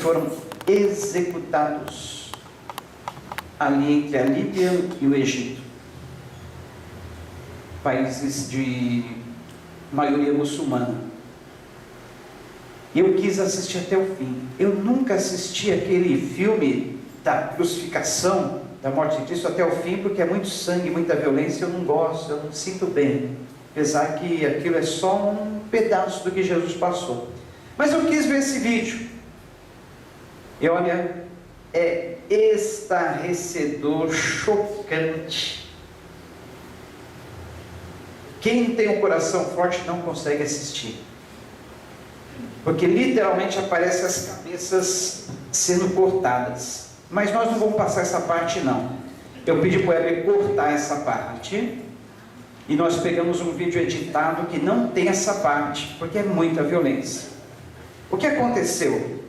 foram executados ali entre a Líbia e o Egito, países de maioria muçulmana. Eu quis assistir até o fim. Eu nunca assisti aquele filme da crucificação, da morte de Cristo até o fim, porque é muito sangue, muita violência. Eu não gosto, eu não sinto bem, apesar que aquilo é só um pedaço do que Jesus passou. Mas eu quis ver esse vídeo, e olha, é estarrecedor, chocante. Quem tem um coração forte não consegue assistir, porque literalmente aparecem as cabeças sendo cortadas. Mas nós não vamos passar essa parte não. Eu pedi para o Heber cortar essa parte, e nós pegamos um vídeo editado que não tem essa parte, porque é muita violência. O que aconteceu?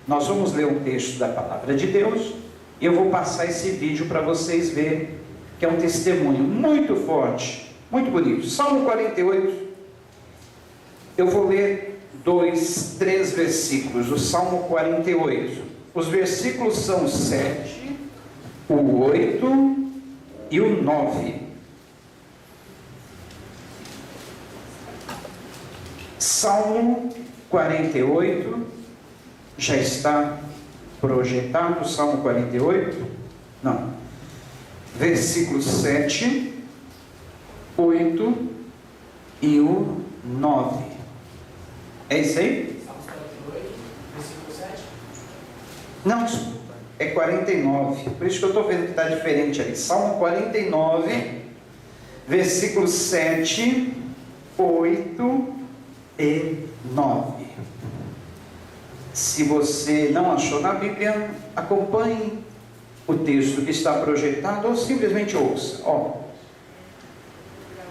Nós vamos ler um texto da palavra de Deus, e eu vou passar esse vídeo para vocês verem, que é um testemunho muito forte, muito bonito. Salmo 48, eu vou ler 3 versículos, o Salmo 48. Os versículos são o 7, o 8 e o 9. Salmo 48, já está projetado o Salmo 48? Não. Versículo 7, 8 e o 9. É isso aí? Não, desculpa, é 49, por isso que eu estou vendo que está diferente ali. Salmo 49, versículos 7, 8 e 9. Se você não achou na Bíblia, acompanhe o texto que está projetado ou simplesmente ouça.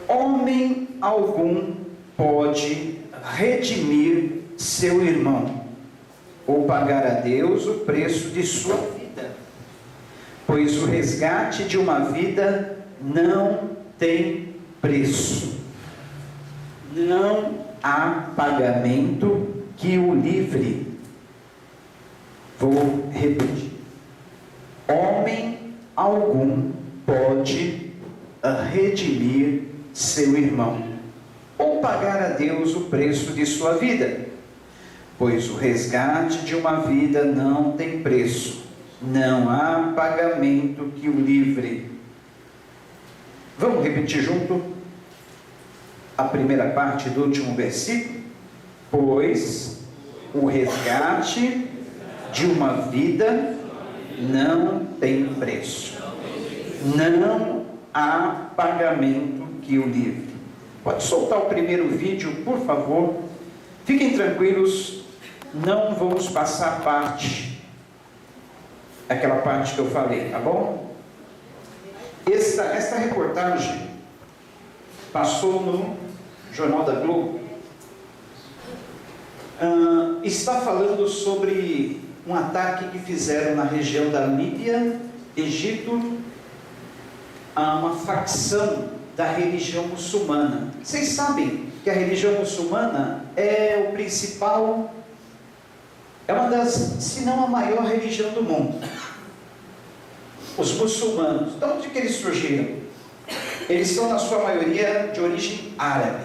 Homem algum pode redimir seu irmão, ou pagar a Deus o preço de sua vida, pois o resgate de uma vida não tem preço. Não há pagamento que o livre. Vou repetir. Homem algum pode redimir seu irmão, ou pagar a Deus o preço de sua vida, pois o resgate de uma vida não tem preço, não há pagamento que o livre. Vamos repetir junto a primeira parte do último versículo? Pois o resgate de uma vida não tem preço, não há pagamento que o livre. Pode soltar o primeiro vídeo, por favor. Fiquem tranquilos, não vamos passar aquela parte que eu falei, tá bom? Esta reportagem passou no Jornal da Globo. Está falando sobre um ataque que fizeram na região da Líbia, Egito, a uma facção da religião muçulmana. Vocês sabem que a religião muçulmana é o principal, é uma das, se não a maior religião do mundo. Os muçulmanos, de onde que eles surgiram? Eles são na sua maioria de origem árabe.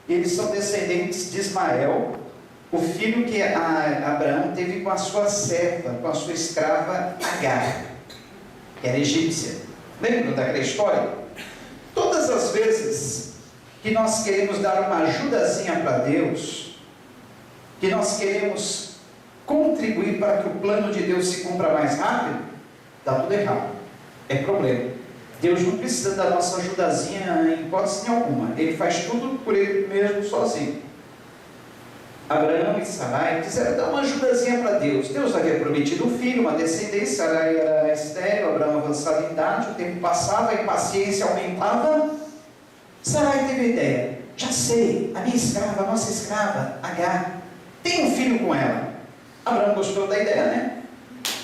Eles são descendentes de Ismael, o filho que Abraão teve com a sua serva, com a sua escrava Agar, que era egípcia. Lembram daquela história? Todas as vezes que nós queremos dar uma ajudazinha para Deus, que nós queremos contribuir para que o plano de Deus se cumpra mais rápido, dá tudo errado. É problema. Deus não precisa da nossa ajudazinha em hipótese nenhuma. Ele faz tudo por Ele mesmo, sozinho. Abraão e Sarai quiseram dar uma ajudazinha para Deus. Deus havia prometido um filho, uma descendência. Sarai era estéril, Abraão avançado em idade, o tempo passava, a impaciência aumentava. Sarai teve a ideia: já sei, a minha escrava, a nossa escrava, Agar, tem um filho com ela. Abraão gostou da ideia, né?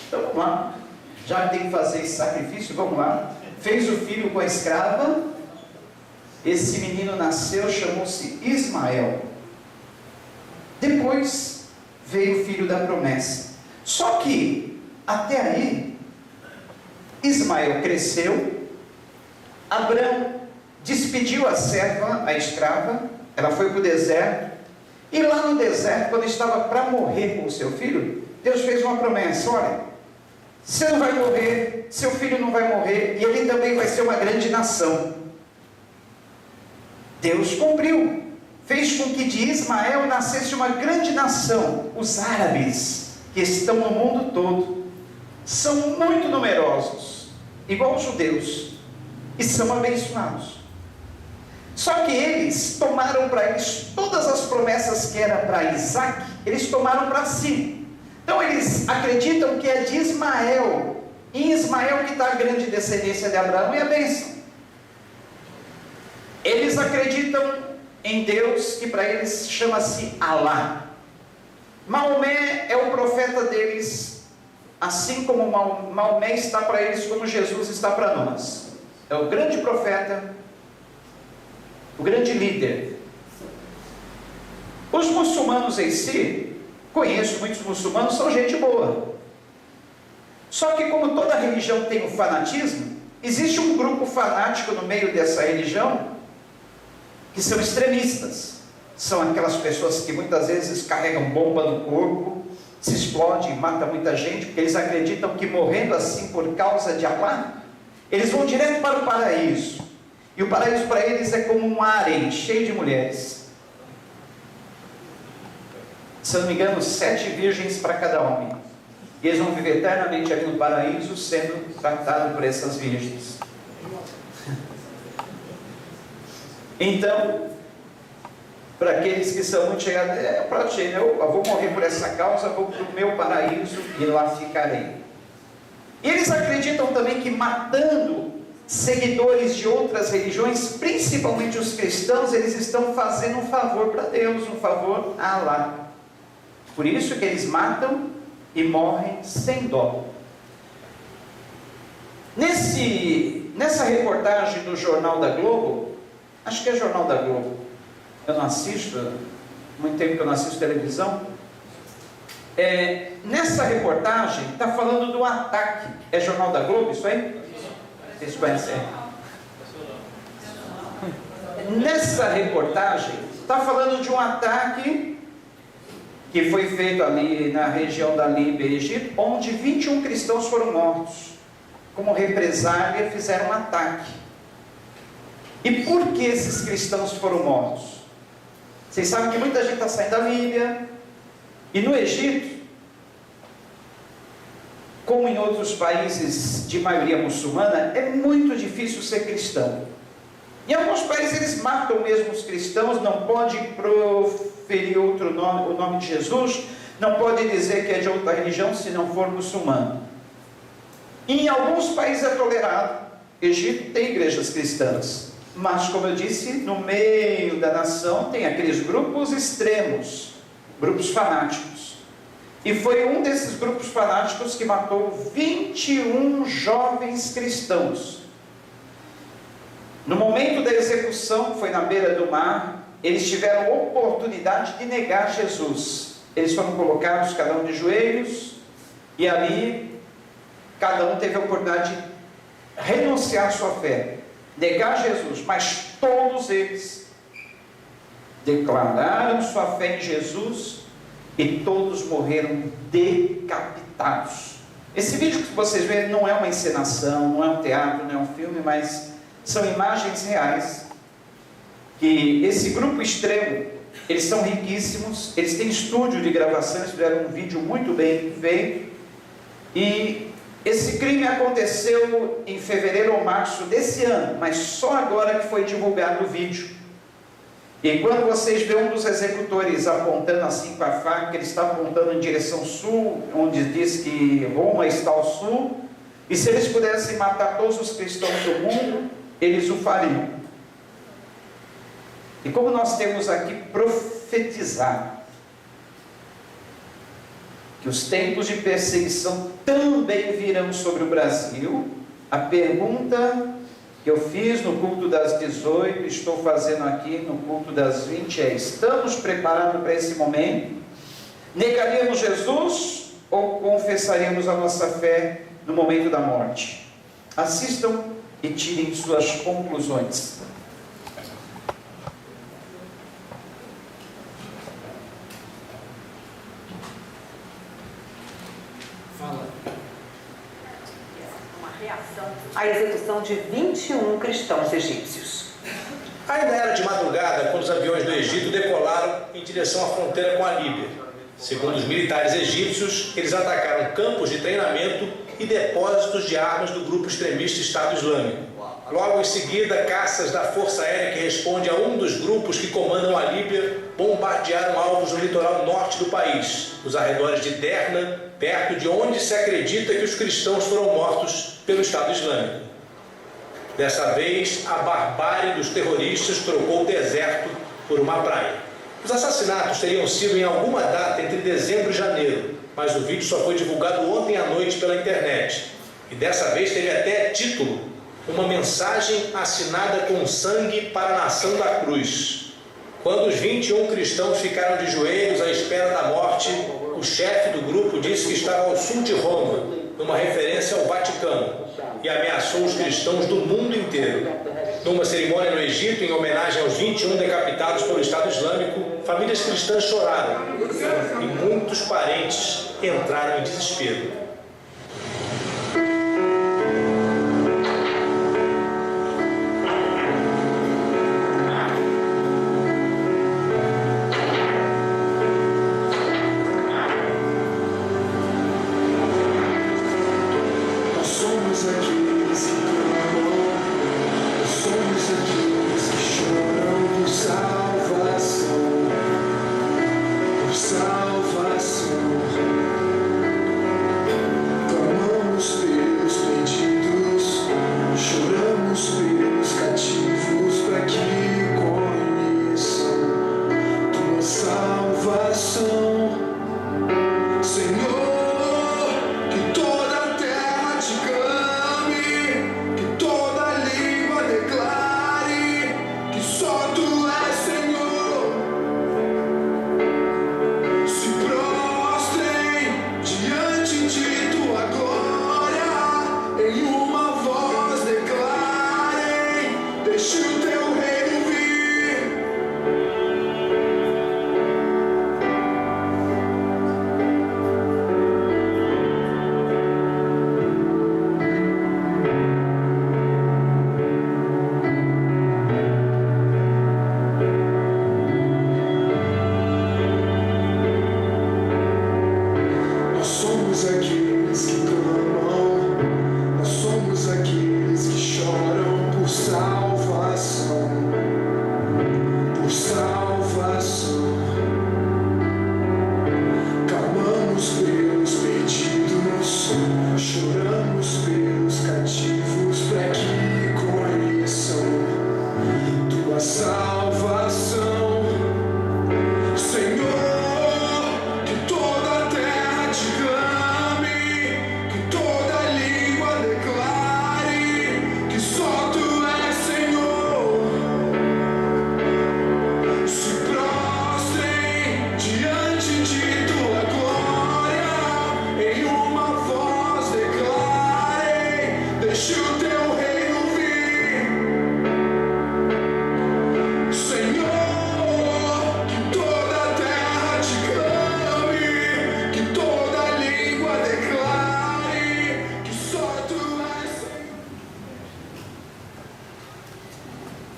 Então vamos lá, já que tem que fazer esse sacrifício, vamos lá. Fez o filho com a escrava. Esse menino nasceu, chamou-se Ismael. Depois veio o filho da promessa. Só que, até aí, Ismael cresceu, Abraão despediu a serva, a escrava, ela foi para o deserto, e lá no deserto, quando estava para morrer com o seu filho, Deus fez uma promessa: olha, você não vai morrer, seu filho não vai morrer, e ele também vai ser uma grande nação. Deus cumpriu, fez com que de Ismael nascesse uma grande nação. Os árabes, que estão no mundo todo, são muito numerosos, igual os judeus, e são abençoados. Só que eles tomaram para eles todas as promessas que era para Isaac, eles tomaram para si. Então eles acreditam que é de Ismael, em Ismael que está a grande descendência de Abraão e a bênção. Eles acreditam em Deus, que para eles chama-se Alá. Maomé é o profeta deles, assim como Maomé está para eles, como Jesus está para nós. É o grande profeta, o grande líder. Os muçulmanos em si, conheço muitos muçulmanos, são gente boa. Só que como toda religião tem o fanatismo, existe um grupo fanático no meio dessa religião, que são extremistas. São aquelas pessoas que muitas vezes carregam bomba no corpo, se explodem, matam muita gente, porque eles acreditam que morrendo assim por causa de Alá, eles vão direto para o paraíso. E o paraíso para eles é como um harém cheio de mulheres. Se eu não me engano, 7 virgens para cada homem. E eles vão viver eternamente ali no paraíso, sendo tratados por essas virgens. Então, para aqueles que são muito chegados, eu vou morrer por essa causa, vou para o meu paraíso e lá ficarei. E eles acreditam também que matando seguidores de outras religiões, principalmente os cristãos, eles estão fazendo um favor para Deus, um favor a Alá. Por isso que eles matam e morrem sem dó. Nessa reportagem do Jornal da Globo, acho que é Jornal da Globo, eu não assisto, muito tempo que eu não assisto televisão, nessa reportagem está falando do ataque. É Jornal da Globo isso aí? Vocês conhecem? Nessa reportagem está falando de um ataque que foi feito ali na região da Líbia e Egito, onde 21 cristãos foram mortos. Como represália, fizeram um ataque. E por que esses cristãos foram mortos? Vocês sabem que muita gente está saindo da Líbia, e no Egito, como em outros países de maioria muçulmana, é muito difícil ser cristão. Em alguns países eles matam mesmo os cristãos, não pode proferir outro nome, o nome de Jesus, não pode dizer que é de outra religião se não for muçulmano. E em alguns países é tolerado. Egito tem igrejas cristãs, mas como eu disse, no meio da nação tem aqueles grupos extremos, grupos fanáticos. E foi um desses grupos fanáticos que matou 21 jovens cristãos. No momento da execução, que foi na beira do mar, eles tiveram a oportunidade de negar Jesus. Eles foram colocados, cada um de joelhos, e ali, cada um teve a oportunidade de renunciar à sua fé, negar Jesus, mas todos eles declararam sua fé em Jesus, e todos morreram decapitados. Esse vídeo que vocês veem não é uma encenação, não é um teatro, não é um filme, mas são imagens reais, que esse grupo extremo, eles são riquíssimos, eles têm estúdio de gravação, eles fizeram um vídeo muito bem feito, e esse crime aconteceu em fevereiro ou março desse ano, mas só agora que foi divulgado o vídeo. E quando vocês veem um dos executores apontando assim com a faca, ele está apontando em direção sul, onde diz que Roma está ao sul, e se eles pudessem matar todos os cristãos do mundo, eles o fariam. E como nós temos aqui profetizado, que os tempos de perseguição também virão sobre o Brasil, a pergunta que eu fiz no culto das 18, estou fazendo aqui no culto das 20, estamos preparados para esse momento? Negaríamos Jesus ou confessaremos a nossa fé no momento da morte? Assistam e tirem suas conclusões. A execução de 21 cristãos egípcios. Ainda era de madrugada quando os aviões do Egito decolaram em direção à fronteira com a Líbia. Segundo os militares egípcios, eles atacaram campos de treinamento e depósitos de armas do grupo extremista Estado Islâmico. Logo em seguida, caças da Força Aérea que responde a um dos grupos que comandam a Líbia bombardearam alvos no litoral norte do país, nos arredores de Derna, perto de onde se acredita que os cristãos foram mortos pelo Estado Islâmico. Dessa vez, a barbárie dos terroristas trocou o deserto por uma praia. Os assassinatos teriam sido em alguma data entre dezembro e janeiro, mas o vídeo só foi divulgado ontem à noite pela internet. E dessa vez teve até título: uma mensagem assinada com sangue para a nação da cruz. Quando os 21 cristãos ficaram de joelhos à espera da morte, o chefe do grupo disse que estava ao sul de Roma, numa referência ao Vaticano, e ameaçou os cristãos do mundo inteiro. Numa cerimônia no Egito, em homenagem aos 21 decapitados pelo Estado Islâmico, famílias cristãs choraram e muitos parentes entraram em desespero.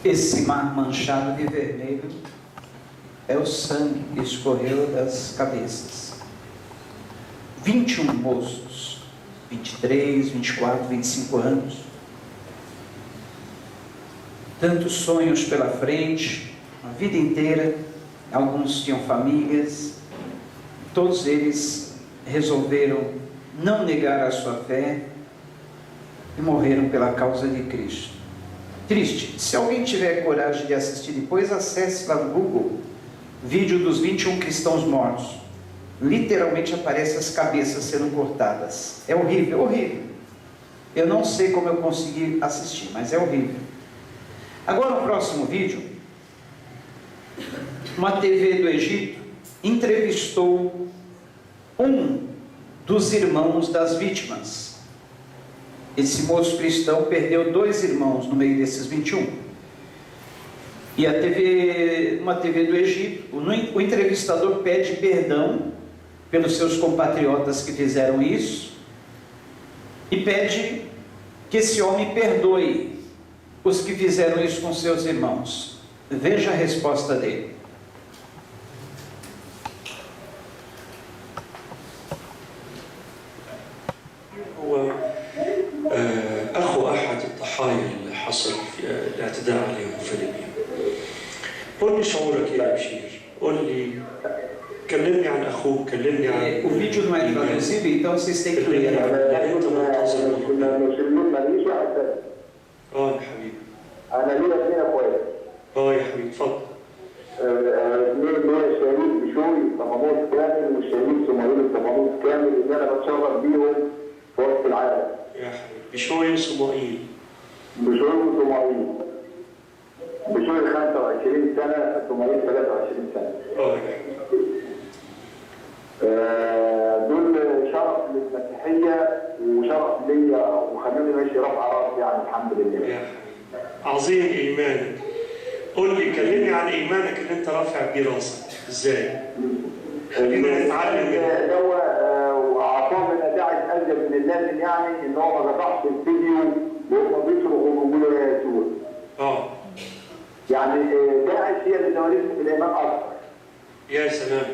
Esse mar manchado de vermelho é o sangue que escorreu das cabeças. 21 moços, 23, 24, 25 anos. Tantos sonhos pela frente, a vida inteira. Alguns tinham famílias. Todos eles resolveram não negar a sua fé e morreram pela causa de Cristo. Triste. Se alguém tiver coragem de assistir depois, acesse lá no Google, vídeo dos 21 cristãos mortos. Literalmente aparecem as cabeças sendo cortadas. É horrível, horrível. Eu não sei como eu consegui assistir, mas é horrível. Agora o próximo vídeo, uma TV do Egito entrevistou um dos irmãos das vítimas. Esse moço cristão perdeu 2 irmãos no meio desses 21. E uma TV do Egito, o entrevistador pede perdão pelos seus compatriotas que fizeram isso e pede que esse homem perdoe os que fizeram isso com seus irmãos. Veja a resposta dele. هو أخو أحد الضحايا اللي حصل في الاعتداء عليهم في ليبيا. قل لي شعورك يا بشير، قل لي، كلمني عن أخوك، كلمني عن O vídeo não é traduzido, então vocês têm que ler. أنت منتظر يا حبيبي. أنا ليا اثنين أخوات. يا حبيبي اتفضل. اثنين دول الشهيد بشوي الطمانوس كامل والشهيد سمايل الطمانوس كامل اللي أنا بتشرف بيهم في وسط العالم. يا حبيبي بشوي وسمائيل. بشوي وسمايل. بشوي 25 سنة، سمايل 23 سنة. يا حبيبي. دول شرف للمسيحية وشرف ليا وخلوني ماشي رفع راسي يعني الحمد لله. يا حبيبي عظيم إيمانك. قل لي كلمني عن إيمانك اللي أنت رافع بيه راسك، إزاي؟ خلينا نتعلم منه. دواء وأعطاه داعي أزيد من اللازم يعني إن هو ما قطعش الفيديو وهو بيصرخ وبيقول يا يسوع. يعني داعش هي اللي زودتني في الإيمان أكثر. يا سلام.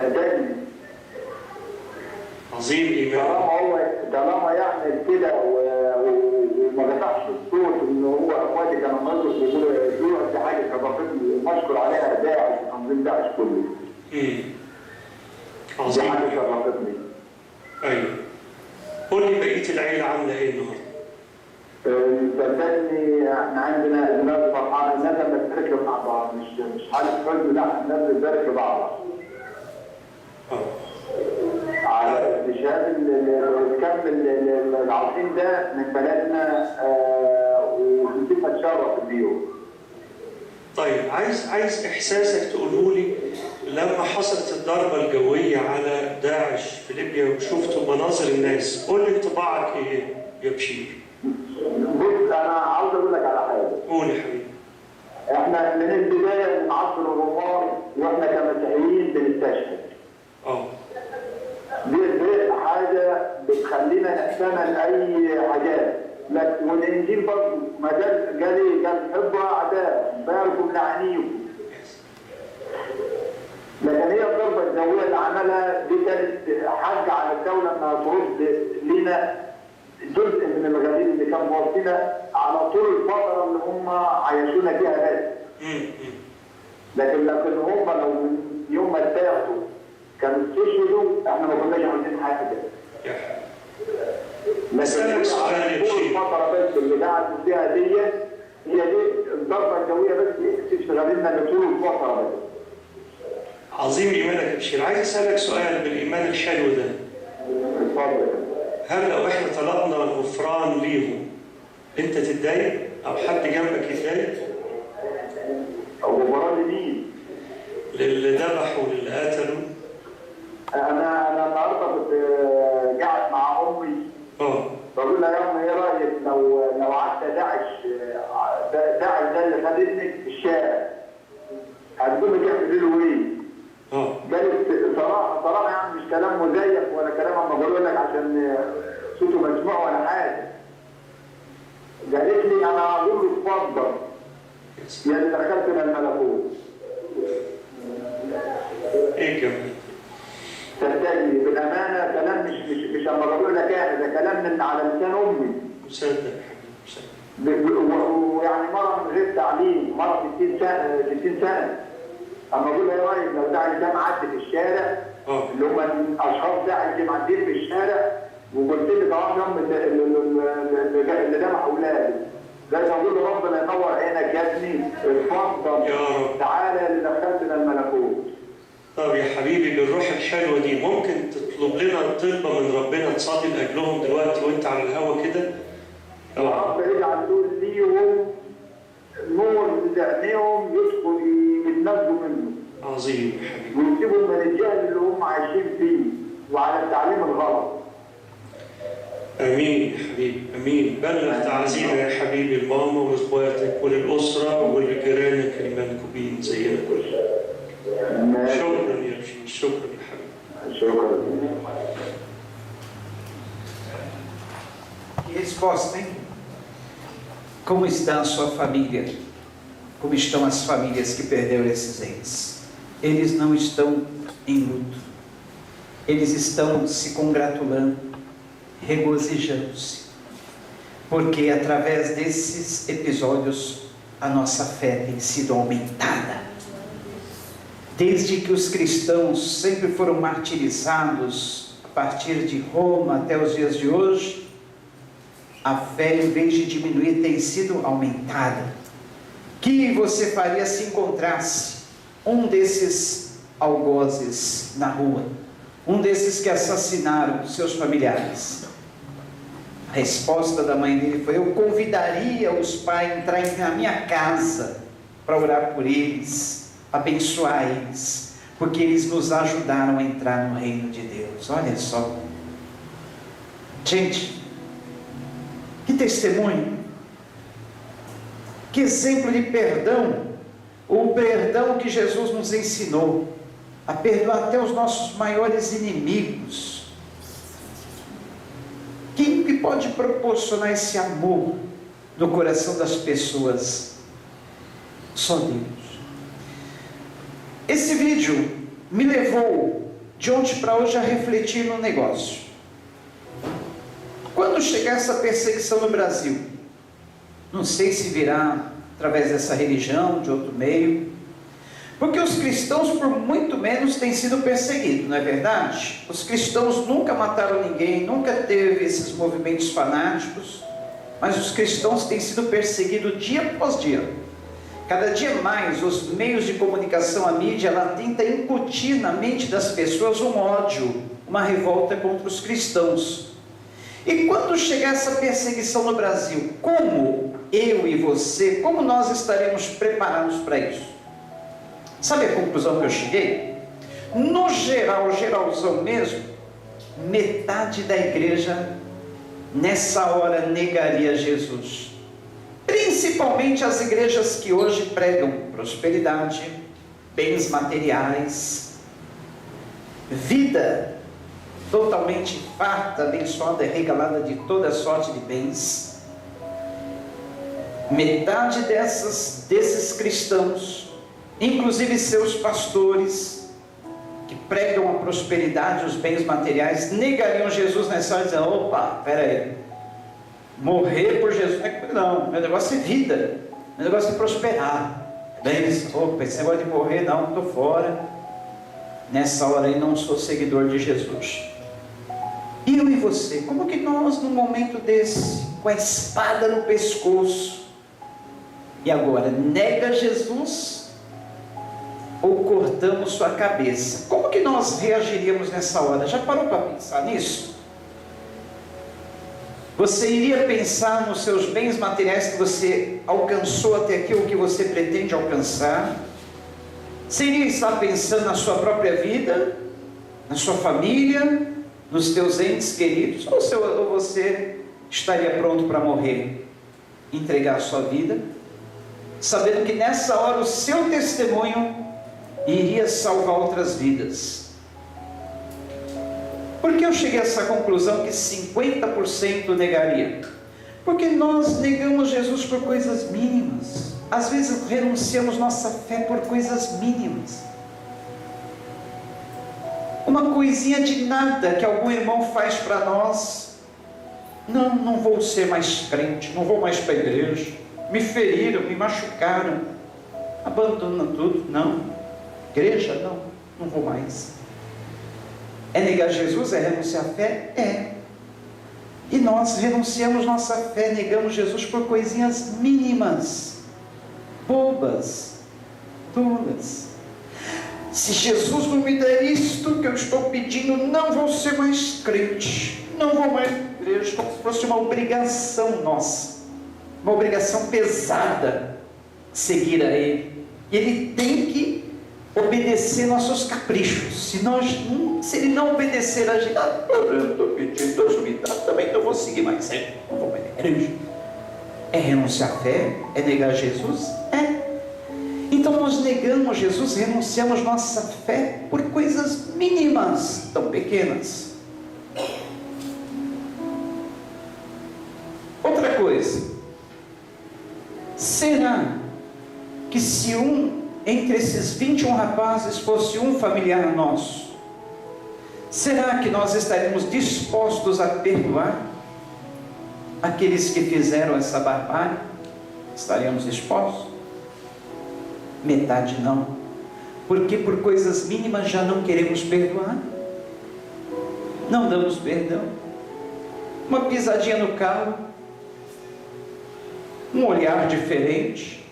صدقني. عظيم إيمانك. طالما يعمل كده وما قطعش الصوت ان هو اخواتي كانوا نظروا ويقولوا يا يسوع، دي حاجه شرفتني مشكور عليها داعش وتنظيم داعش كله. عظيم. دي حاجه شرفتني. ايوه. قول لي بقيه العيله عامله ايه النهارده؟ صدقني احنا عندنا الناس فرحانه، الناس لما بتبارك لبعضها مش حاله حزن، لا الناس بتبارك لبعضها. على اكتشاف الكم العظيم ده من بلدنا ونسيب نتشرف بيهم. طيب عايز احساسك تقوله لي لما حصلت الضربه الجويه على داعش في ليبيا وشفتوا مناظر الناس، قول لي انطباعك ايه يا بشير؟ بص انا عاوز اقول لك على حاجه. قول يا حبيبي. احنا من البدايه من عصر الرومان واحنا كمسيحيين بنستشهد. دي حاجه بتخلينا نحتمل اي حاجات، والانجيل برضه ما زال قال حبوا اعداء باركوا لعنيهم. لكن هي الضربه الجويه اللي عملها دي كانت حاجه على الدوله انها ترد لنا جزء من الغليل اللي كان موصينا على طول الفتره اللي هم عايشونا فيها بس. لكن هم لو من يوم ما اتاخدوا كانوا استشهدوا احنا ما كناش عايزين حاجه. اسالك سؤال يا بشير. الفتره بس اللي قعدوا فيها دي هي دي الضربه الجويه بس تشتغل لنا طول الفتره بس. عظيم ايمانك يا بشير. عايز اسالك سؤال بالايمان الحلو ده. اتفضل. هل لو احنا طلبنا غفران ليهم انت تتضايق او حد جنبك يتضايق؟ غفران لمين؟ للي ذبحوا وللي قتلوا. انا النهارده كنت قاعد مع امي. بقول لها يا امي ايه رايك لو عدى داعش ده اللي خد ابنك في الشارع هتقومي تعملي له ايه؟ قالت صراحه يعني مش كلام مزيف ولا كلام اما بقول لك عشان صوته مسموع ولا حاجه. قالت لي انا هقول له اتفضل يا اللي دخلتنا الملكوت. ايه كمان؟ صدقني بالامانه كلام مش اما بقول لك انا، ده كلام من على لسان امي. مصدق. ويعني مره من غير تعليم، مره 60 سنه اما اقول لها يا راجل لو داعش ده معدي في الشارع اللي هم اشخاص داعش اللي معديين في الشارع وقلت لي طبعا اللي ذبح اولادي، لازم اقول له ربنا ينور عينك يا ابني اتفضل تعالى اللي دخلتنا الملكوت. طب يا حبيبي بالروح الحلوه دي ممكن تطلب لنا طلبه من ربنا تصلي لاجلهم دلوقتي وانت على الهوا كده؟ رب يجعل دول ليهم نور لعينيهم يدخل يتنجوا منه. عظيم يا حبيبي. ويسيبوا من الجهل اللي هم عايشين فيه. وعن التعليم الغلط. امين يا حبيبي، امين. بلغ تعزينا يا حبيبي الماما واخواتك وللاسره ولجيرانك المنكوبين زينا كلنا. شكرا يا رشيد، شكرا يا حبيبي. شكرا. Que resposta, hein? Como está a sua família? Como estão as famílias que perderam esses entes? Eles não estão em luto. Eles estão se congratulando, regozijando-se. Porque através desses episódios a nossa fé tem sido aumentada. Desde que os cristãos sempre foram martirizados, a partir de Roma até os dias de hoje, a fé, em vez de diminuir, tem sido aumentada. Que você faria se encontrasse um desses algozes na rua, um desses que assassinaram seus familiares? A resposta da mãe dele foi: eu convidaria os pais a entrar na minha casa para orar por eles, abençoar eles, porque eles nos ajudaram a entrar no reino de Deus. Olha só, gente, que testemunho, que exemplo de perdão, o perdão que Jesus nos ensinou, a perdoar até os nossos maiores inimigos. Quem que pode proporcionar esse amor no coração das pessoas? Só Deus. Esse vídeo me levou de ontem para hoje a refletir no negócio. Quando chegar essa perseguição no Brasil, não sei se virá através dessa religião, de outro meio, porque os cristãos por muito menos têm sido perseguidos, não é verdade? Os cristãos nunca mataram ninguém, nunca teve esses movimentos fanáticos, mas os cristãos têm sido perseguidos dia após dia. Cada dia mais os meios de comunicação, a mídia, ela tenta incutir na mente das pessoas um ódio, uma revolta contra os cristãos. E quando chegar essa perseguição no Brasil, como eu e você, como nós estaremos preparados para isso? Sabe a conclusão que eu cheguei? No geral, geralzão mesmo, metade da igreja nessa hora negaria Jesus. Principalmente as igrejas que hoje pregam prosperidade, bens materiais, vida totalmente farta, abençoada e regalada de toda sorte de bens. Metade desses cristãos, inclusive seus pastores, que pregam a prosperidade, os bens materiais, negariam Jesus nessa hora e dizendo: opa, peraí, morrer por Jesus não, meu negócio é vida, meu negócio é prosperar. Opa, esse negócio de morrer não, estou fora. Nessa hora aí não sou seguidor de Jesus. E eu e você, como que nós, num momento desse, com a espada no pescoço, e agora, nega Jesus ou cortamos sua cabeça? Como que nós reagiríamos nessa hora? Já parou para pensar nisso? Você iria pensar nos seus bens materiais que você alcançou até aqui, ou que você pretende alcançar? Você iria estar pensando na sua própria vida, na sua família, nos teus entes queridos? Ou você estaria pronto para morrer, entregar a sua vida, sabendo que nessa hora o seu testemunho iria salvar outras vidas? Por que eu cheguei a essa conclusão que 50% negaria? Porque nós negamos Jesus por coisas mínimas. Às vezes renunciamos nossa fé por coisas mínimas. Uma coisinha de nada que algum irmão faz para nós. Não vou ser mais crente, não vou mais para a igreja. Me feriram, me machucaram. Abandona tudo. Não. Igreja? Não vou mais. É negar Jesus? É renunciar à fé? É. E nós renunciamos nossa fé, negamos Jesus por coisinhas mínimas, bobas, tolas. Se Jesus não me der isto que eu estou pedindo, não vou ser mais crente, não vou mais à igreja, como se fosse uma obrigação nossa, uma obrigação pesada seguir a Ele. E Ele tem que obedecer nossos caprichos. Se ele não obedecer a gente, eu estou pedindo ajuda, também não vou seguir mais cedo, não vou mais na igreja. É renunciar à fé? É negar Jesus? É. Então nós negamos Jesus, renunciamos nossa fé por coisas mínimas, tão pequenas. Outra coisa, será que se entre esses 21 rapazes fosse um familiar nosso, será que nós estaríamos dispostos a perdoar aqueles que fizeram essa barbárie? Estaríamos dispostos? Metade não, porque por coisas mínimas já não queremos perdoar, não damos perdão. Uma pisadinha no carro, um olhar diferente,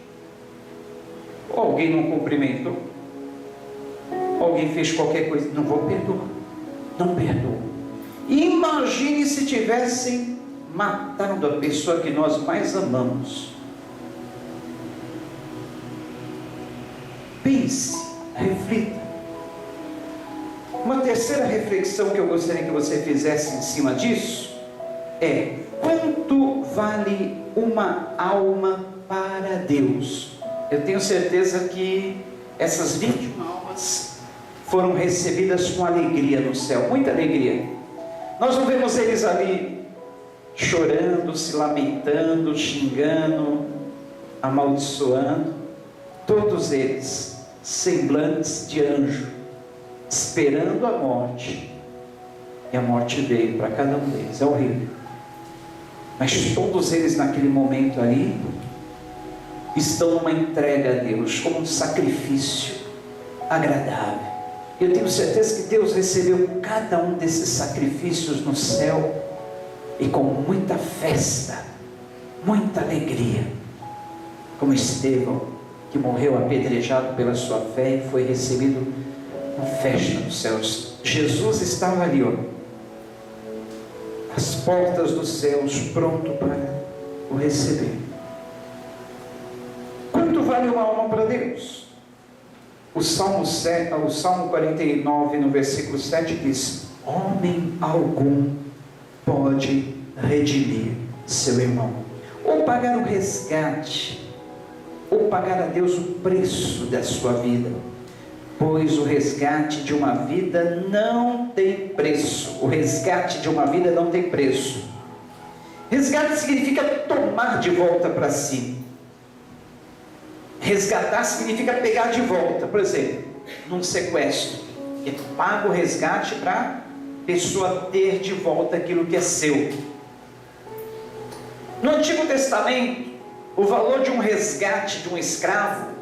ou alguém não cumprimentou, alguém fez qualquer coisa, não vou perdoar, não perdoo. Imagine se tivessem matado a pessoa que nós mais amamos. Pense, reflita. Uma terceira reflexão que eu gostaria que você fizesse em cima disso é: quanto vale uma alma para Deus? Eu tenho certeza que essas 21 almas foram recebidas com alegria no céu, muita alegria. Nós não vemos eles ali chorando, se lamentando, xingando, amaldiçoando. Todos eles semblantes de anjo, esperando a morte. E a morte veio para cada um deles. É horrível. Mas todos eles naquele momento ali estão numa entrega a Deus, como um sacrifício agradável. Eu tenho certeza que Deus recebeu cada um desses sacrifícios no céu e com muita festa, muita alegria, como Estevão, que morreu apedrejado pela sua fé e foi recebido com festa nos céus. Jesus estava ali, as portas dos céus, pronto para o receber. Quanto vale uma alma para Deus? O Salmo 49, no versículo 7 diz: homem algum pode redimir seu irmão, ou pagar o resgate, ou pagar a Deus o preço da sua vida, pois o resgate de uma vida não tem preço. O resgate de uma vida não tem preço. Resgate significa tomar de volta para si. Resgatar significa pegar de volta. Por exemplo, num sequestro, que tu paga o resgate para a pessoa ter de volta aquilo que é seu. No Antigo Testamento, o valor de um resgate de um escravo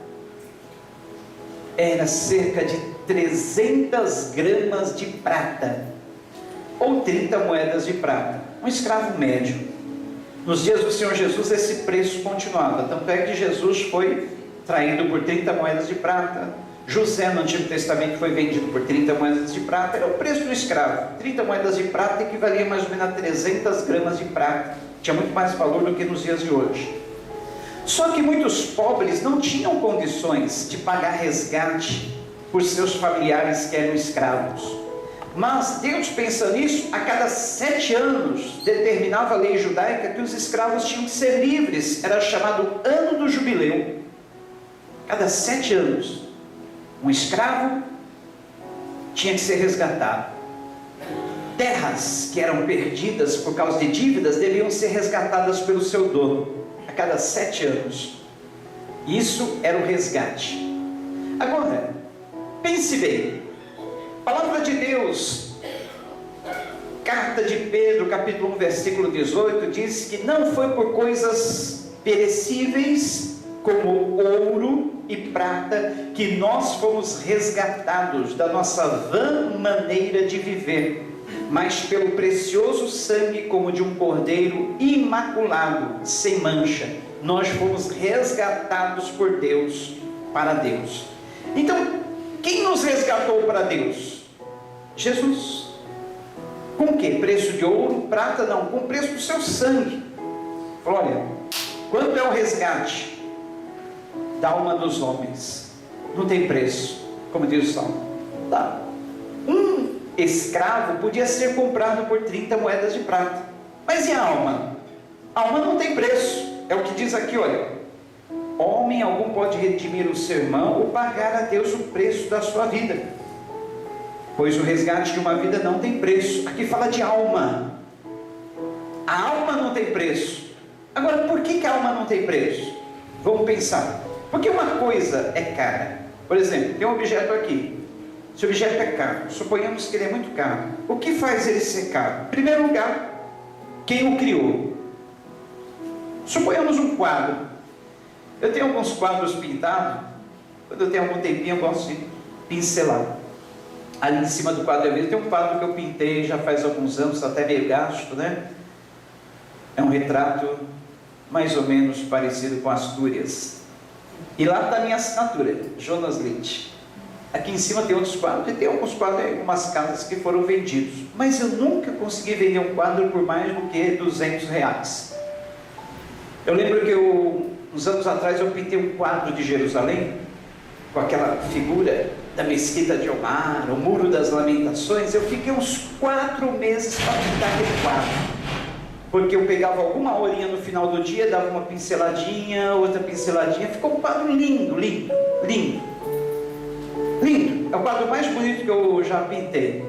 era cerca de 300 gramas de prata, ou 30 moedas de prata. Um escravo médio. Nos dias do Senhor Jesus, esse preço continuava. Tanto é que Jesus foi traído por 30 moedas de prata. José, no Antigo Testamento, foi vendido por 30 moedas de prata. Era o preço do escravo. 30 moedas de prata equivalia mais ou menos a 300 gramas de prata. Tinha muito mais valor do que nos dias de hoje. Só que muitos pobres não tinham condições de pagar resgate por seus familiares que eram escravos. Mas Deus, pensando nisso, a cada 7 anos determinava a lei judaica que os escravos tinham que ser livres. Era chamado ano do jubileu. Cada 7 anos, um escravo tinha que ser resgatado. Terras que eram perdidas por causa de dívidas deviam ser resgatadas pelo seu dono. A cada 7 anos. Isso era o resgate. Agora, pense bem. Palavra de Deus, carta de Pedro, capítulo 1, versículo 18, diz que não foi por coisas perecíveis, como ouro e prata, que nós fomos resgatados da nossa vã maneira de viver, mas pelo precioso sangue como de um cordeiro imaculado, sem mancha. Nós fomos resgatados por Deus, para Deus. Então, quem nos resgatou para Deus? Jesus. Com o que? Preço de ouro, prata? Não, com o preço do seu sangue. Olha, quanto é o resgate da alma dos homens? Não tem preço. como diz o Salmo. Tá. Um escravo podia ser comprado por 30 moedas de prata. Mas e a alma? A alma não tem preço. É o que diz aqui, olha. Homem algum pode redimir o seu irmão ou pagar a Deus o preço da sua vida, pois o resgate de uma vida não tem preço. Aqui fala de alma. A alma não tem preço. Agora, por que a alma não tem preço? Vamos pensar. Porque uma coisa é cara. Por exemplo, tem um objeto aqui. Esse objeto é caro. Suponhamos que ele é muito caro. O que faz ele ser caro? Em primeiro lugar, quem o criou? Suponhamos um quadro. Eu tenho alguns quadros pintados. Quando eu tenho algum tempinho, eu gosto de pincelar. Ali em cima do quadro tem um quadro que eu pintei já faz alguns anos, está até meio gasto, né? É um retrato mais ou menos parecido com Astúrias. E lá está a minha assinatura, Jonas Leite. Aqui em cima tem outros quadros, e tem alguns quadros em algumas casas que foram vendidos. Mas eu nunca consegui vender um quadro por mais do que R$200. Eu lembro que uns anos atrás eu pintei um quadro de Jerusalém, com aquela figura da mesquita de Omar, o Muro das Lamentações. Eu fiquei uns 4 meses para pintar aquele quadro, porque eu pegava alguma horinha no final do dia, dava uma pinceladinha, outra pinceladinha, ficou um quadro lindo, lindo, lindo, lindo. É o quadro mais bonito que eu já pintei.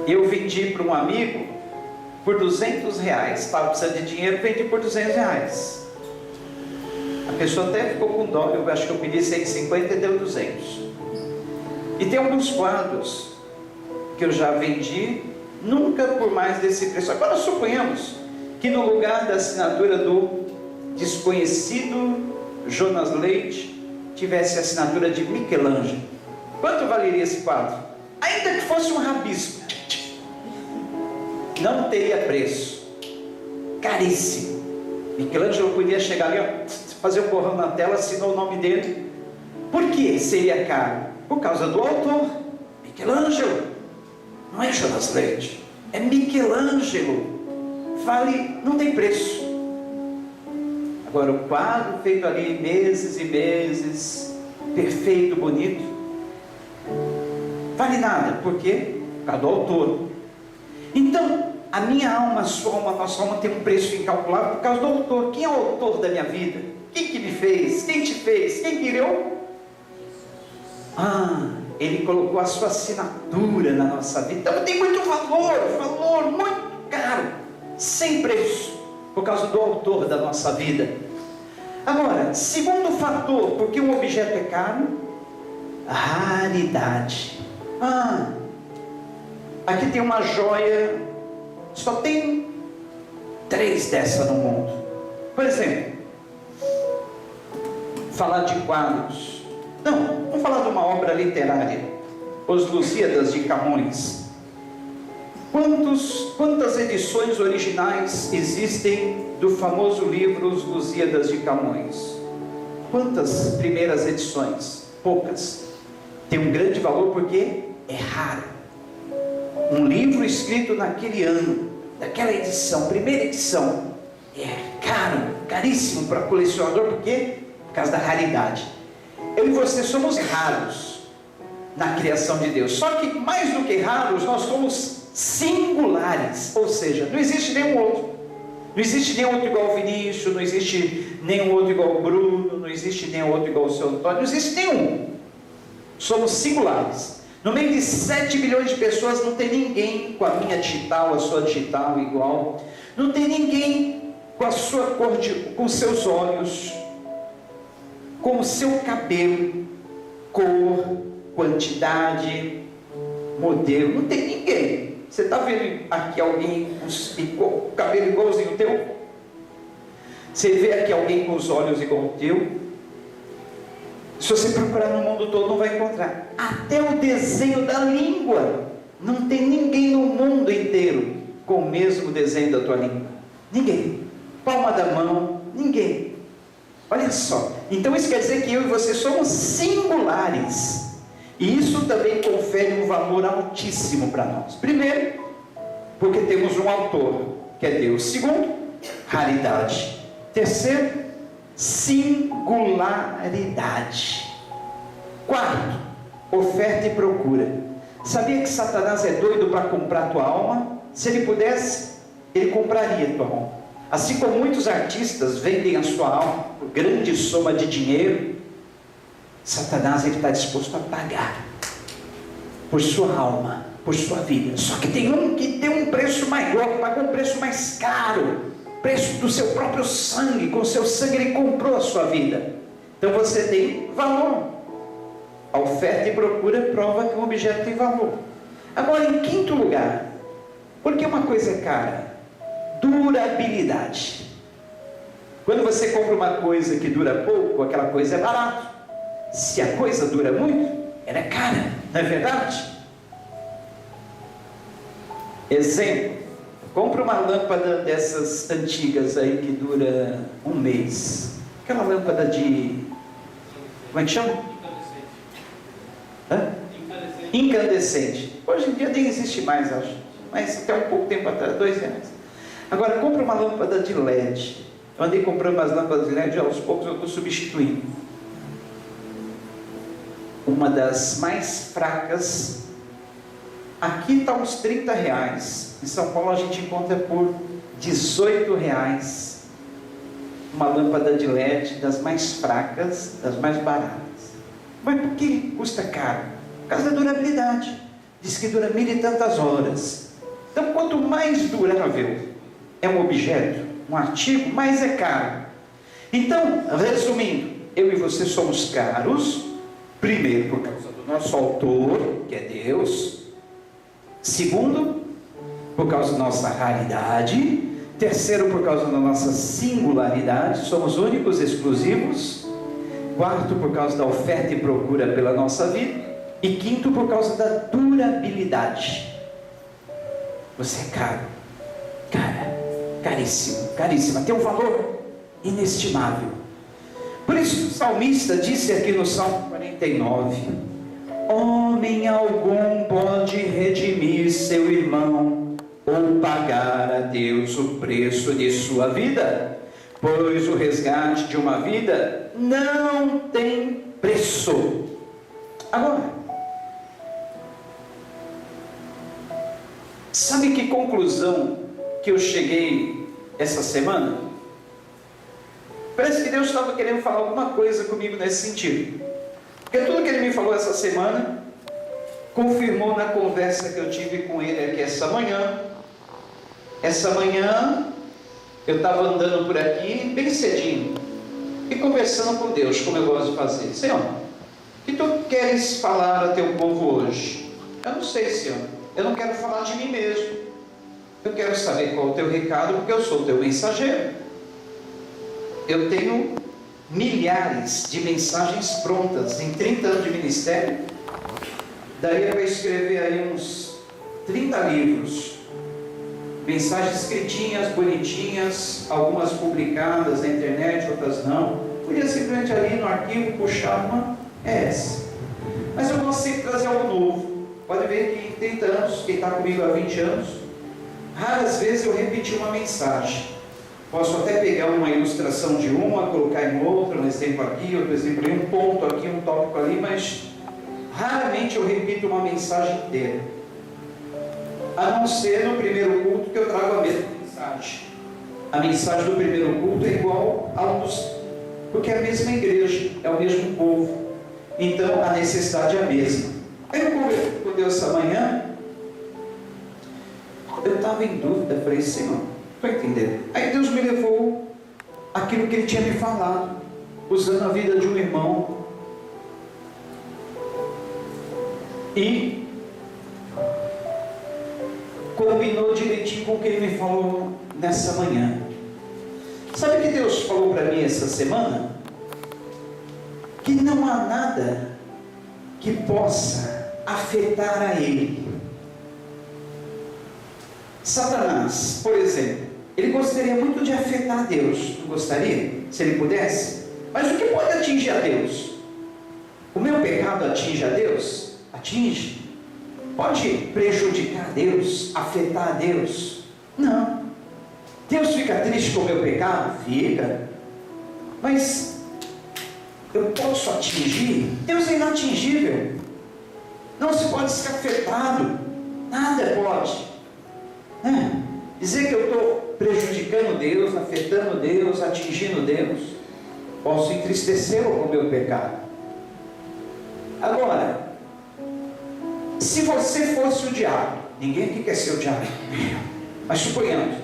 Eu vendi para um amigo por R$200, estava precisando de dinheiro, vendi por R$200. A pessoa até ficou com dó, eu acho que eu pedi 150 e deu 200. E tem alguns quadros que eu já vendi, nunca por mais desse preço. Agora suponhamos que no lugar da assinatura do desconhecido Jonas Leite, tivesse a assinatura de Michelangelo. Quanto valeria esse quadro? Ainda que fosse um rabisco, não teria preço. Caríssimo. Michelangelo podia chegar ali, ó, fazer um borrão na tela, assinou o nome dele. Por que seria caro? Por causa do autor, Michelangelo. Não é Jonas Leite, é Michelangelo. Vale, não tem preço. Agora o quadro feito ali meses e meses, perfeito, bonito, vale nada. Por quê? Por causa do autor. Então, a minha alma, a sua alma, a nossa alma tem um preço incalculável por causa do autor. Quem é o autor da minha vida? Quem que me fez? Quem te fez? Quem criou? Ele colocou a sua assinatura na nossa vida. Então tem muito valor muito caro, sem preço, por causa do autor da nossa vida. Agora, segundo fator, porque um objeto é caro, raridade. Aqui tem uma joia, só tem 3 dessa no mundo. Por exemplo, falar de quadros. Não, vamos falar de uma obra literária. Os Lusíadas de Camões. Quantas edições originais existem do famoso livro Os Lusíadas de Camões? Quantas primeiras edições? Poucas. Tem um grande valor porque é raro. Um livro escrito naquele ano, daquela edição, primeira edição, é caro, caríssimo para colecionador. Por quê? Por causa da raridade. Eu e você somos raros na criação de Deus. Só que mais do que raros, nós somos singulares. Ou seja, não existe nenhum outro. Não existe nenhum outro igual ao Vinícius, não existe nenhum outro igual ao Bruno, não existe nenhum outro igual ao seu Antônio, não existe nenhum. Somos singulares. No meio de 7 bilhões de pessoas não tem ninguém com a minha digital, a sua digital igual. Não tem ninguém com a sua cor, com seus olhos, com o seu cabelo, cor, quantidade, modelo. Não tem ninguém. Você está vendo aqui alguém com o cabelo igualzinho ao teu? Você vê aqui alguém com os olhos igual ao teu? Se você procurar no mundo todo, não vai encontrar. Até o desenho da língua. Não tem ninguém no mundo inteiro com o mesmo desenho da tua língua. Ninguém. Palma da mão, ninguém. Olha só. Então isso quer dizer que eu e você somos singulares. E isso também confere um valor altíssimo para nós. Primeiro, porque temos um autor, que é Deus. Segundo, raridade. Terceiro, singularidade. Quarto, oferta e procura. Sabia que Satanás é doido para comprar tua alma? Se ele pudesse, ele compraria tua alma. Assim como muitos artistas vendem a sua alma por grande soma de dinheiro, Satanás está disposto a pagar por sua alma, por sua vida. Só que tem um que tem um preço maior, pagou um preço mais caro, preço do seu próprio sangue. Com o seu sangue ele comprou a sua vida. Então você tem valor. A oferta e procura prova que o objeto tem valor. Agora, em quinto lugar, porque uma coisa é cara? Durabilidade. Quando você compra uma coisa que dura pouco, aquela coisa é barata. Se a coisa dura muito, ela é cara, não é verdade? Exemplo, compra uma lâmpada dessas antigas aí que dura um mês. Aquela lâmpada de... como é que chama? Incandescente. Hoje em dia nem existe mais, acho. Mas até um pouco tempo atrás, R$2. Agora, compra uma lâmpada de LED. Eu andei comprando umas lâmpadas de LED, aos poucos eu estou substituindo. Uma das mais fracas, aqui está uns R$30. Em São Paulo a gente encontra por R$18. Uma lâmpada de LED das mais fracas, das mais baratas. Mas por que custa caro? Por causa da durabilidade. Diz que dura 1000 e tantas horas. Então, quanto mais durável é um objeto, um artigo, mais é caro. Então, resumindo, eu e você somos caros, primeiro por causa do nosso autor, que é Deus. Segundo, por causa da nossa raridade. Terceiro, por causa da nossa singularidade, somos únicos, exclusivos. Quarto, por causa da oferta e procura pela nossa vida. E quinto, por causa da durabilidade. Você é caro, cara, caríssimo, caríssima, tem um valor inestimável. Por isso o salmista disse aqui no Salmo 49: homem algum pode redimir seu irmão, ou pagar a Deus o preço de sua vida, pois o resgate de uma vida não tem preço. Agora, sabe que conclusão que eu cheguei essa semana? Parece que Deus estava querendo falar alguma coisa comigo nesse sentido. Porque tudo que Ele me falou essa semana confirmou na conversa que eu tive com Ele aqui essa manhã. Essa manhã eu estava andando por aqui bem cedinho e conversando com Deus, como eu gosto de fazer. Senhor, o que Tu queres falar a Teu povo hoje? Eu não sei, Senhor. Eu não quero falar de mim mesmo. Eu quero saber qual é o Teu recado, porque eu sou o Teu mensageiro. Eu tenho milhares de mensagens prontas. Em 30 anos de ministério, daria para escrever aí uns 30 livros. Mensagens escritinhas, bonitinhas, algumas publicadas na internet, outras não. Podia simplesmente ali no arquivo puxar uma, é essa. Mas eu gosto sempre de trazer algo novo. Pode ver que em 30 anos, quem está comigo há 20 anos, raras vezes eu repeti uma mensagem. Posso até pegar uma ilustração de uma, colocar em outra, um exemplo aqui, outro exemplo ali, um ponto aqui, um tópico ali, mas raramente eu repito uma mensagem inteira. A não ser no primeiro culto que eu trago a mesma mensagem. A mensagem do primeiro culto é igual a dos, porque é a mesma igreja, é o mesmo povo. Então a necessidade é a mesma. Aí eu conversei com Deus essa manhã, eu estava em dúvida, falei, Senhor, estou entendendo. Aí Deus me levou aquilo que Ele tinha me falado, usando a vida de um irmão. E combinou direitinho com o que Ele me falou nessa manhã. Sabe o que Deus falou para mim essa semana? Que não há nada que possa afetar a Ele. Satanás, por exemplo, ele gostaria muito de afetar a Deus. Não gostaria? Se ele pudesse? Mas o que pode atingir a Deus? O meu pecado atinge a Deus? Atinge. Pode prejudicar a Deus? Afetar a Deus? Não. Deus fica triste com o meu pecado? Fica. Mas eu posso atingir? Deus é inatingível. Não se pode ser afetado. Nada pode. Dizer que eu estou prejudicando Deus, afetando Deus, atingindo Deus, posso entristecê-lo com o meu pecado. Agora, se você fosse o diabo, ninguém aqui quer ser o diabo, mas suponhamos,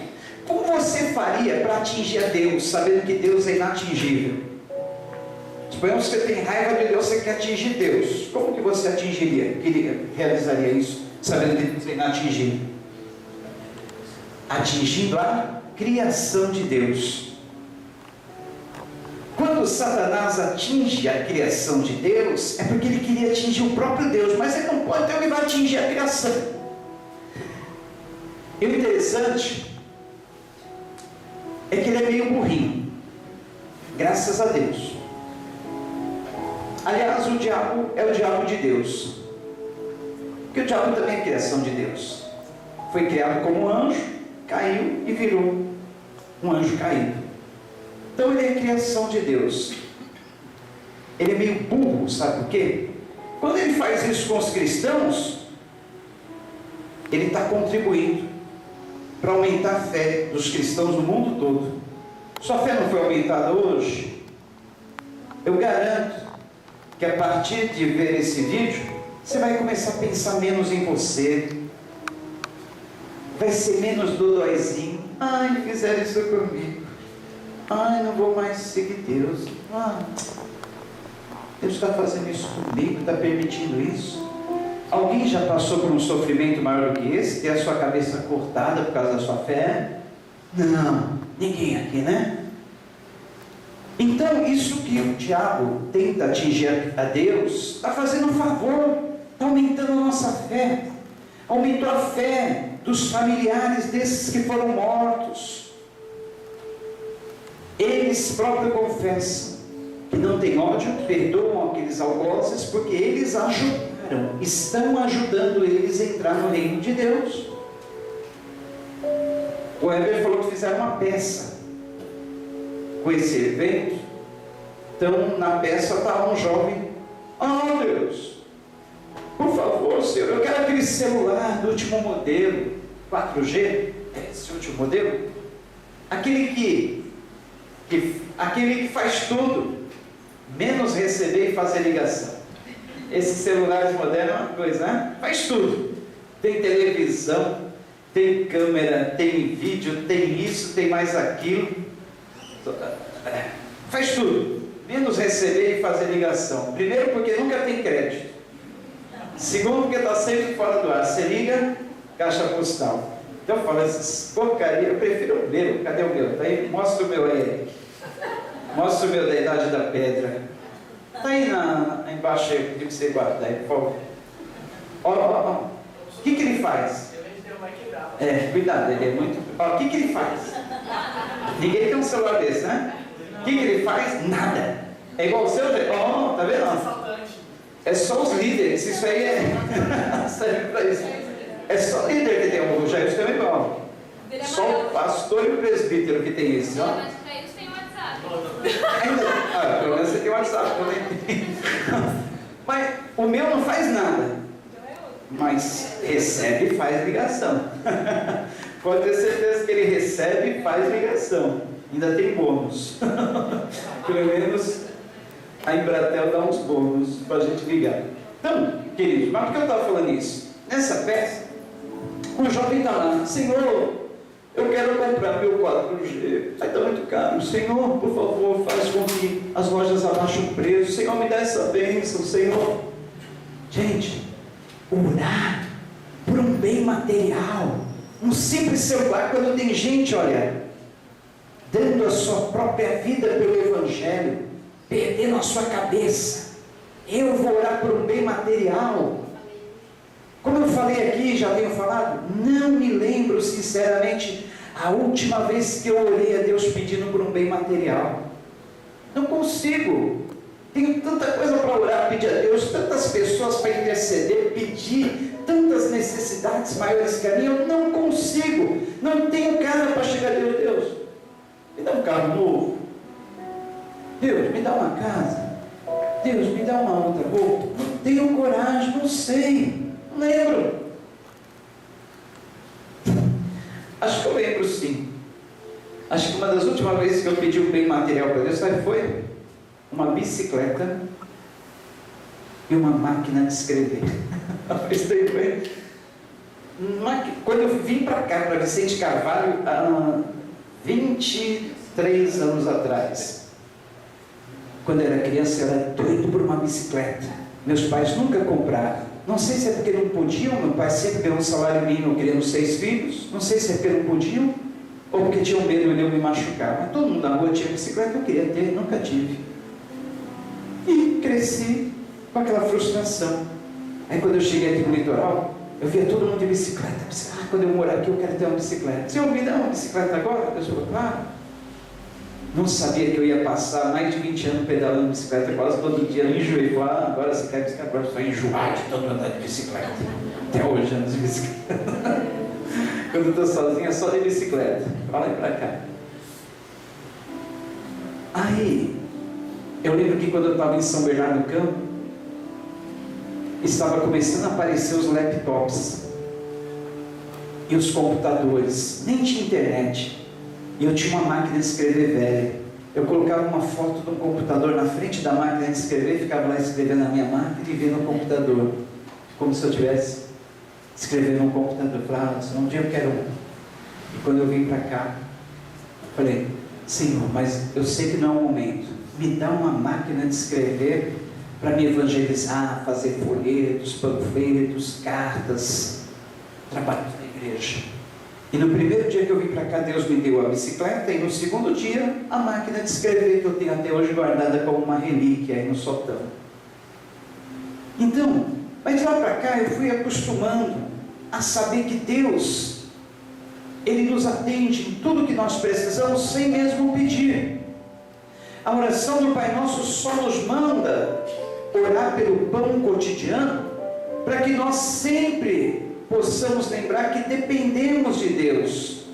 como você faria para atingir a Deus, sabendo que Deus é inatingível? Suponhamos que você tem raiva de Deus, você quer atingir Deus. Como que você realizaria isso, sabendo que Deus é inatingível? Atingindo a criação de Deus. Quando Satanás atinge a criação de Deus, é porque ele queria atingir o próprio Deus, mas ele não pode, então ele vai atingir a criação. E o interessante é que ele é meio burrinho, graças a Deus. Aliás, o diabo é o diabo de Deus, porque o diabo também é criação de Deus. Foi criado como um anjo, caiu e virou um anjo caído. Então ele é criação de Deus. Ele é meio burro, sabe por quê? Quando ele faz isso com os cristãos, ele está contribuindo para aumentar a fé dos cristãos no mundo todo. Sua fé não foi aumentada hoje? Eu garanto que a partir de ver esse vídeo, você vai começar a pensar menos em você. Vai ser menos dodóizinho. Ai, fizeram isso comigo. Ai, não vou mais seguir Deus. Deus está fazendo isso comigo, está permitindo isso. Alguém já passou por um sofrimento maior do que esse? Ter a sua cabeça cortada por causa da sua fé? Não, ninguém aqui, né? Então, isso que o diabo tenta atingir a Deus, está fazendo um favor, está aumentando a nossa fé. Aumentou a fé dos familiares desses que foram mortos. Eles próprios confessam que não têm ódio, perdoam aqueles algozes, porque eles ajudaram, estão ajudando eles a entrar no reino de Deus. O Heber falou que fizeram uma peça com esse evento. Então, na peça está um jovem: oh Deus, por favor, Senhor, eu quero aquele celular do último modelo, 4G, é esse último modelo, aquele que faz tudo, menos receber e fazer ligação. Esses celulares modernos é uma coisa, né? Faz tudo. Tem televisão, tem câmera, tem vídeo, tem isso, tem mais aquilo. Faz tudo, menos receber e fazer ligação. Primeiro, porque nunca tem crédito. Segundo, porque está sempre fora do ar. Você liga, caixa postal. Então eu falo, essas porcaria, eu prefiro o meu. Cadê o meu? Tá aí, mostra o meu aí. Mostra o meu da Idade da Pedra. Está aí embaixo aí, que você guarda aí, por favor. Ó. O que ele faz? Cuidado, ele é muito... Ó, o que ele faz? Ninguém tem um celular desse, né? O que ele faz? Nada. É igual o seu... Ó, tá vendo? É só os líderes, isso aí serve para isso. É só líder que tem o Jair também, ó. Só o pastor e o presbítero que tem isso, ó. Pelo menos você tem WhatsApp também. Mas o meu não faz nada, mas recebe e faz ligação. Pode ter certeza que ele recebe e faz ligação. Ainda tem bônus. Pelo menos a Embratel dá uns bônus para a gente ligar. Então, queridos, mas por que eu estava falando isso? Nessa peça, o jovem está lá: Senhor, eu quero comprar meu 4G, aí está muito caro. Senhor, por favor, faz com que as lojas abaixem o preço. Senhor, me dá essa bênção, Senhor. Gente, orar por um bem material, um simples celular, quando tem gente, olha, dando a sua própria vida pelo Evangelho, perdendo a sua cabeça. Eu vou orar por um bem material. Como eu falei aqui, já tenho falado, não me lembro sinceramente a última vez que eu orei a Deus pedindo por um bem material. Não consigo. Tenho tanta coisa para orar, pedir a Deus, tantas pessoas para interceder, pedir, tantas necessidades maiores que a minha, eu não consigo. Não tenho cara para chegar a Deus, me dá um carro novo. Deus, me dá uma casa. Deus, me dá uma outra roupa. Não tenho coragem, não sei. Não lembro. Acho que eu lembro sim. Acho que uma das últimas vezes que eu pedi um bem material para Deus, sabe, foi uma bicicleta e uma máquina de escrever. Quando eu vim para cá, para Vicente Carvalho, há 23 anos atrás, quando eu era criança, eu era doido por uma bicicleta. Meus pais nunca compraram. Não sei se é porque não podiam, meu pai sempre ganhou um salário mínimo, criando 6 filhos. Não sei se é porque não podiam, ou porque tinham medo de eu me machucar. Mas todo mundo na rua tinha bicicleta, eu queria ter, nunca tive. E cresci com aquela frustração. Aí quando eu cheguei aqui no litoral, eu via todo mundo de bicicleta. Quando eu morar aqui, eu quero ter uma bicicleta. Senhor, me dá uma bicicleta agora? Eu falei, claro. Não sabia que eu ia passar mais de 20 anos pedalando bicicleta, quase todo dia. Eu enjoei. Falei, agora você quer bicicleta? Agora eu estou enjoado de tanto andar de bicicleta. Até hoje ando de bicicleta. Quando eu estou sozinho, é só de bicicleta. Fala aí pra cá. Aí, eu lembro que quando eu estava em São Bernardo do Campo, estava começando a aparecer os laptops e os computadores. Nem tinha internet. E eu tinha uma máquina de escrever velha. Eu colocava uma foto do computador na frente da máquina de escrever, ficava lá escrevendo na minha máquina e vendo no computador. Como se eu estivesse escrevendo no computador. Eu falava, um dia eu quero um. E quando eu vim para cá, eu falei, Senhor, mas eu sei que não é o momento. Me dá uma máquina de escrever para me evangelizar, fazer folhetos, panfletos, cartas, trabalho na igreja. E no primeiro dia que eu vim para cá, Deus me deu a bicicleta, e no segundo dia, a máquina de escrever, que eu tenho até hoje guardada como uma relíquia aí no sótão. Então, mas de lá para cá, eu fui acostumando a saber que Deus, Ele nos atende em tudo que nós precisamos, sem mesmo pedir. A oração do Pai Nosso só nos manda orar pelo pão cotidiano, para que nós sempre possamos lembrar que dependemos de Deus.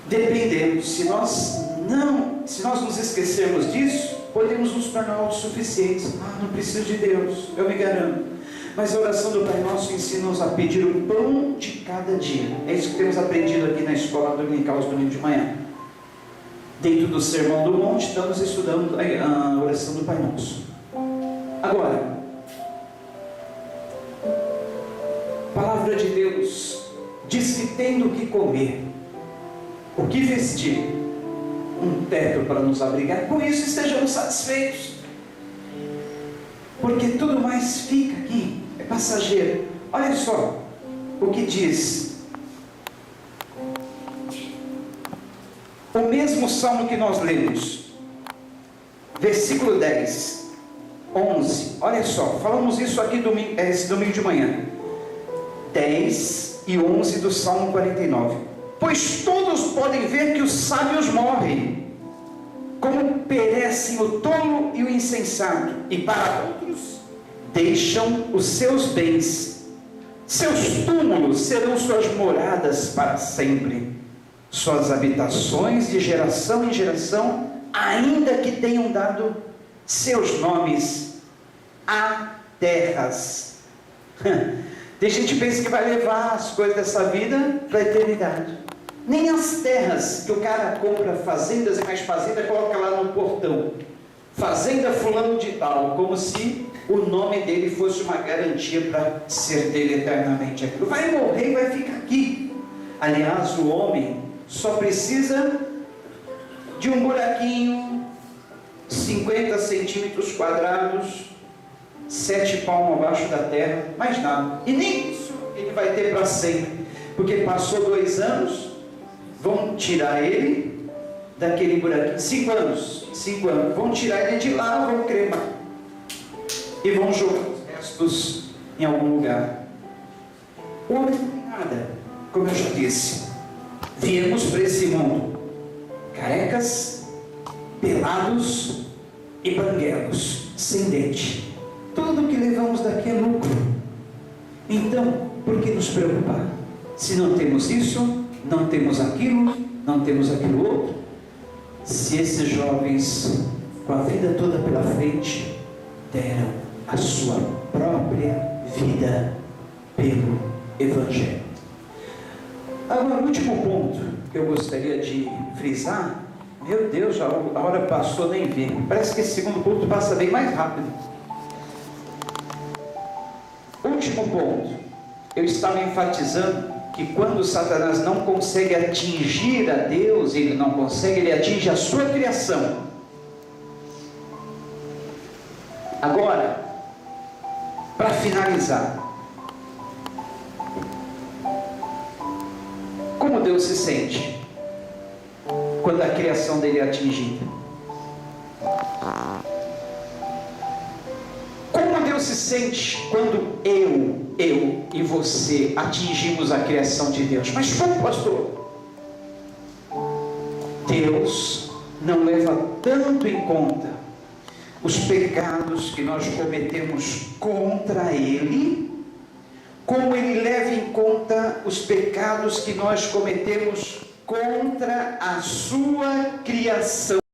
Dependemos. Se nós nos esquecermos disso, podemos nos tornar autossuficientes. Não preciso de Deus, eu me garanto. Mas a oração do Pai Nosso ensina-nos a pedir o pão de cada dia. É isso que temos aprendido aqui na escola dominical, aos domingos de manhã. Dentro do Sermão do Monte, estamos estudando a oração do Pai Nosso. Agora, a palavra de Deus diz que tendo o que comer, o que vestir, um teto para nos abrigar, com isso estejamos satisfeitos, porque tudo mais fica aqui, é passageiro. Olha só o que diz o mesmo salmo que nós lemos, versículo 10, 11, olha só, falamos isso aqui esse domingo de manhã, 10 e 11 do Salmo 49. Pois todos podem ver que os sábios morrem, como perecem o tolo e o insensato, e para outros deixam os seus bens. Seus túmulos serão suas moradas para sempre, suas habitações de geração em geração, ainda que tenham dado seus nomes a terras. Tem gente que pensa que vai levar as coisas dessa vida para a eternidade. Nem as terras que o cara compra, fazendas e mais fazenda, coloca lá no portão, fazenda fulano de tal, como se o nome dele fosse uma garantia para ser dele eternamente aquilo. Vai morrer e vai ficar aqui. Aliás, o homem só precisa de um buraquinho, 50 centímetros quadrados, 7 palmos abaixo da terra, mais nada. E nem isso ele vai ter para sempre, porque passou 2 anos, vão tirar ele daquele buraquinho. 5 anos, vão tirar ele de lá, vão cremar e vão jogar os restos em algum lugar. O homem não tem nada, como eu já disse. Viemos para esse mundo carecas, pelados e banguelos, sem dente. Tudo que levamos daqui é lucro. Então, por que nos preocupar? Se não temos isso, não temos aquilo outro. Se esses jovens com a vida toda pela frente, deram a sua própria vida pelo Evangelho. Agora, o último ponto que eu gostaria de frisar, meu Deus, a hora passou, nem vi. Parece que esse segundo ponto passa bem mais rápido. Último ponto, eu estava enfatizando que quando Satanás não consegue atingir a Deus, ele não consegue, ele atinge a sua criação. Agora, para finalizar, como Deus se sente quando a criação dele é atingida? Como Deus se sente quando eu e você atingimos a criação de Deus? Mas como, pastor? Deus não leva tanto em conta os pecados que nós cometemos contra Ele, como Ele leva em conta os pecados que nós cometemos contra a sua criação.